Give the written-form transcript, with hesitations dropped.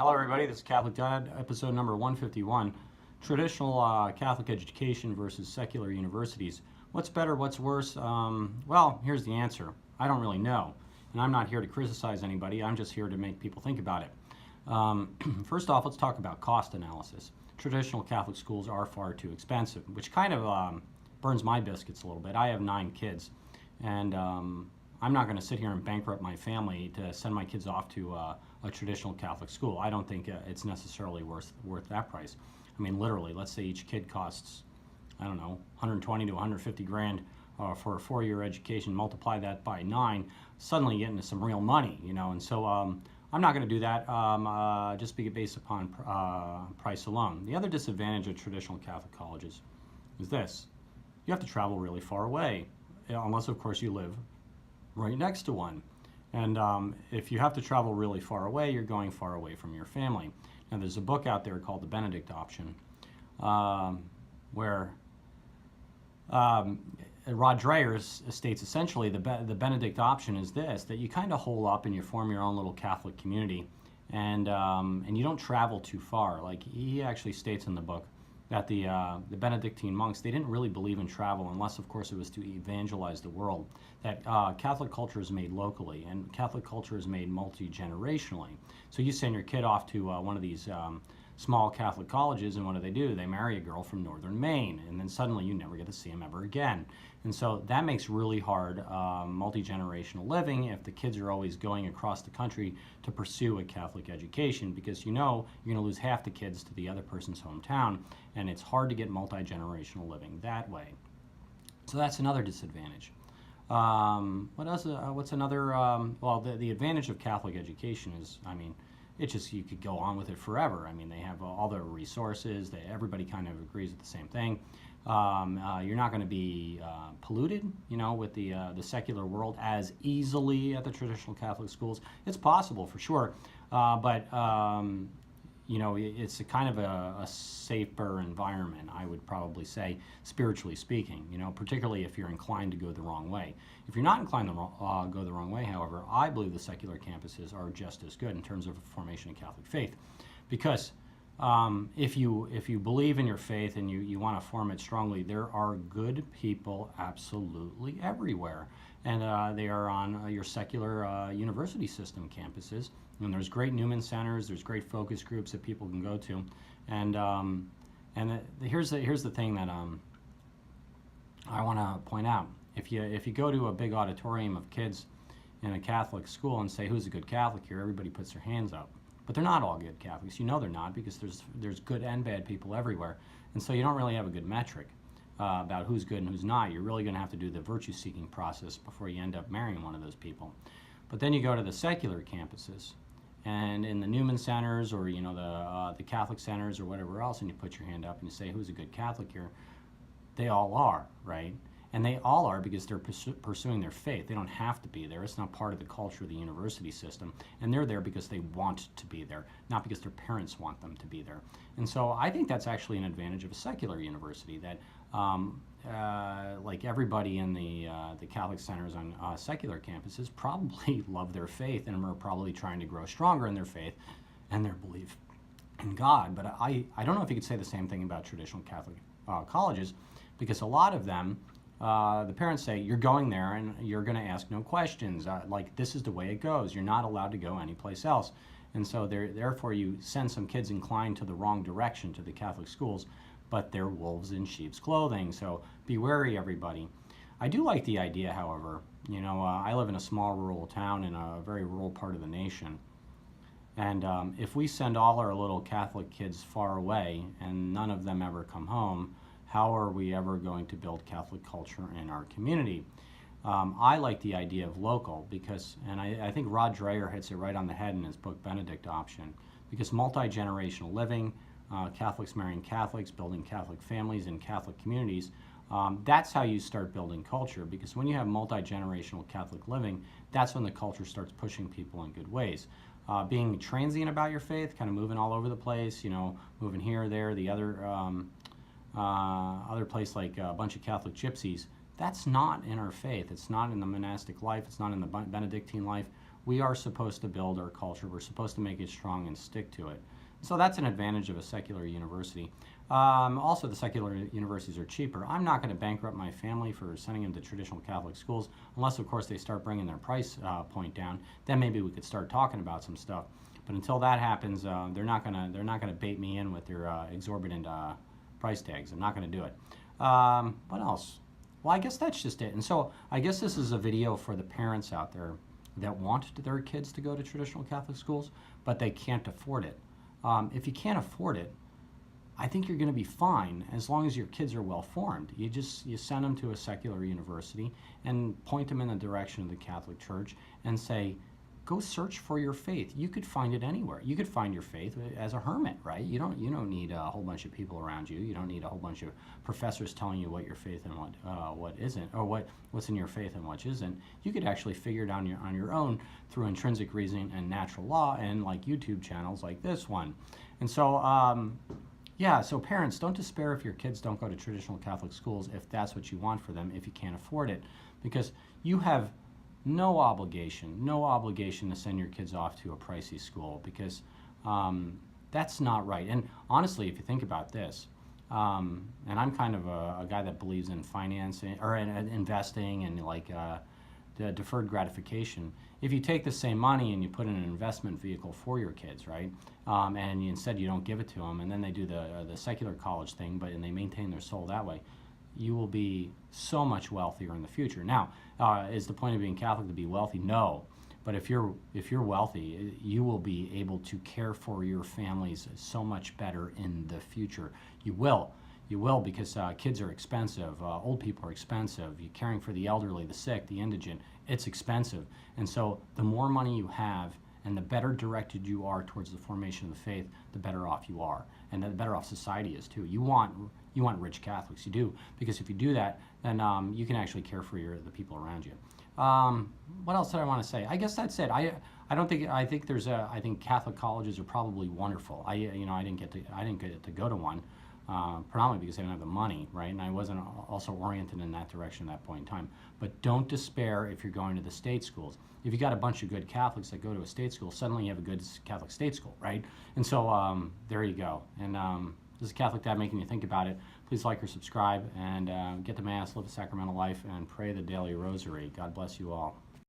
Hello everybody, this is Catholic Dad, episode number 151. Traditional Catholic education versus secular universities. What's better, what's worse? Well, here's the answer. I don't really know. And I'm not here to criticize anybody, I'm just here to make people think about it. First off, let's talk about cost analysis. Traditional Catholic schools are far too expensive, which kind of burns my biscuits a little bit. I have 9 kids, and I'm not going to sit here and bankrupt my family to send my kids off to a traditional Catholic school. I don't think it's necessarily worth that price. I mean, literally, let's say each kid costs, I don't know, 120 to 150 grand for a 4-year education. Multiply that by 9, suddenly you get into some real money, you know. And so I'm not going to do that just based upon price alone. The other disadvantage of traditional Catholic colleges is this: you have to travel really far away, unless of course you live right next to one. And if you have to travel really far away, you're going far away from your family. Now, there's a book out there called The Benedict Option, where Rod Dreher states essentially the Benedict Option is this: that you kind of hole up and you form your own little Catholic community, and you don't travel too far. Like he actually states in the book that the Benedictine monks, they didn't really believe in travel unless, of course, it was to evangelize the world. That Catholic culture is made locally, and Catholic culture is made multi-generationally. So you send your kid off to one of these small Catholic colleges, and what do? They marry a girl from northern Maine, and then suddenly you never get to see them ever again. And so that makes really hard multi-generational living if the kids are always going across the country to pursue a Catholic education, because you know you're going to lose half the kids to the other person's hometown, and it's hard to get multi-generational living that way. So that's another disadvantage. What else? What's another? Well, the advantage of Catholic education is, I mean, it's just, you could go on with it forever. I mean, they have all the resources. Everybody kind of agrees with the same thing. You're not going to be polluted, you know, with the secular world as easily at the traditional Catholic schools. It's possible for sure, but you know, it's a kind of a safer environment, I would probably say, spiritually speaking, you know, particularly if you're inclined to go the wrong way. If you're not inclined to go the wrong way, however, I believe the secular campuses are just as good in terms of formation of Catholic faith. Because if you believe in your faith and you want to form it strongly, there are good people absolutely everywhere. And they are on your secular university system campuses. And there's great Newman centers, there's great focus groups that people can go to. And here's the thing that I want to point out. If you go to a big auditorium of kids in a Catholic school and say, who's a good Catholic here, everybody puts their hands up. But they're not all good Catholics. You know they're not, because there's good and bad people everywhere. And so you don't really have a good metric about who's good and who's not. You're really going to have to do the virtue-seeking process before you end up marrying one of those people. But then you go to the secular campuses, and in the Newman centers, or you know, the Catholic centers or whatever else, and you put your hand up and you say, who's a good Catholic here? They all are, right? And they all are because they're pursuing their faith. They don't have to be there. It's not part of the culture of the university system. And they're there because they want to be there, not because their parents want them to be there. And so I think that's actually an advantage of a secular university, that like everybody in the Catholic centers on secular campuses probably love their faith and are probably trying to grow stronger in their faith and their belief in God. But I don't know if you could say the same thing about traditional Catholic colleges, because a lot of them, the parents say, you're going there and you're going to ask no questions. Like, this is the way it goes. You're not allowed to go anyplace else. And so therefore you send some kids inclined to the wrong direction to the Catholic schools, but they're wolves in sheep's clothing. So be wary, everybody. I do like the idea, however. You know, I live in a small rural town in a very rural part of the nation. And if we send all our little Catholic kids far away and none of them ever come home, how are we ever going to build Catholic culture in our community? I like the idea of local, because, and I think Rod Dreher hits it right on the head in his book Benedict Option, because multi-generational living, Catholics marrying Catholics, building Catholic families and Catholic communities, that's how you start building culture. Because when you have multi-generational Catholic living, that's when the culture starts pushing people in good ways. Being transient about your faith, kind of moving all over the place, you know, moving here, there, the other place, like a bunch of Catholic gypsies, that's not in our faith. It's not in the monastic life. It's not in the Benedictine life. we are supposed to build our culture. We're supposed to make it strong and stick to it. So that's an advantage of a secular university. Also, the secular universities are cheaper. I'm not going to bankrupt my family for sending them to traditional Catholic schools, unless, of course, they start bringing their price point down. Then maybe we could start talking about some stuff. But until that happens, they're not gonna bait me in with their exorbitant price tags. I'm not going to do it. What else? Well, I guess that's just it. And so I guess this is a video for the parents out there that want their kids to go to traditional Catholic schools, but they can't afford it. If you can't afford it, I think you're going to be fine as long as your kids are well formed. You send them to a secular university and point them in the direction of the Catholic Church and say, go search for your faith. You could find it anywhere. You could find your faith as a hermit, right? You don't need a whole bunch of people around you. You don't need a whole bunch of professors telling you what your faith and what isn't, or what's in your faith and what isn't. You could actually figure it out on your own through intrinsic reasoning and natural law, and like YouTube channels like this one. And so, yeah, so parents, don't despair if your kids don't go to traditional Catholic schools if that's what you want for them, if you can't afford it, because you have no obligation to send your kids off to a pricey school, because that's not right. And honestly, if you think about this, and I'm kind of a guy that believes in financing or in investing and like the deferred gratification. If you take the same money and you put in an investment vehicle for your kids, right, and instead you don't give it to them, and then they do the secular college thing, and they maintain their soul that way, you will be so much wealthier in the future. Now, is the point of being Catholic to be wealthy? No. But if you're wealthy, you will be able to care for your families so much better in the future. You will, because kids are expensive, old people are expensive. You're caring for the elderly, the sick, the indigent. It's expensive, and so the more money you have, and the better directed you are towards the formation of the faith, the better off you are, and the better off society is too. You want rich Catholics, you do, because if you do that, then you can actually care for the people around you. What else did I want to say? I guess that's it. I think Catholic colleges are probably wonderful. I didn't get to go to one, predominantly because I didn't have the money, right? And I wasn't also oriented in that direction at that point in time. But don't despair if you're going to the state schools. If you got a bunch of good Catholics that go to a state school, suddenly you have a good Catholic state school, right? And so there you go. And this is Catholic Dad making you think about it. Please like or subscribe, and get to Mass, live a sacramental life, and pray the daily rosary. God bless you all.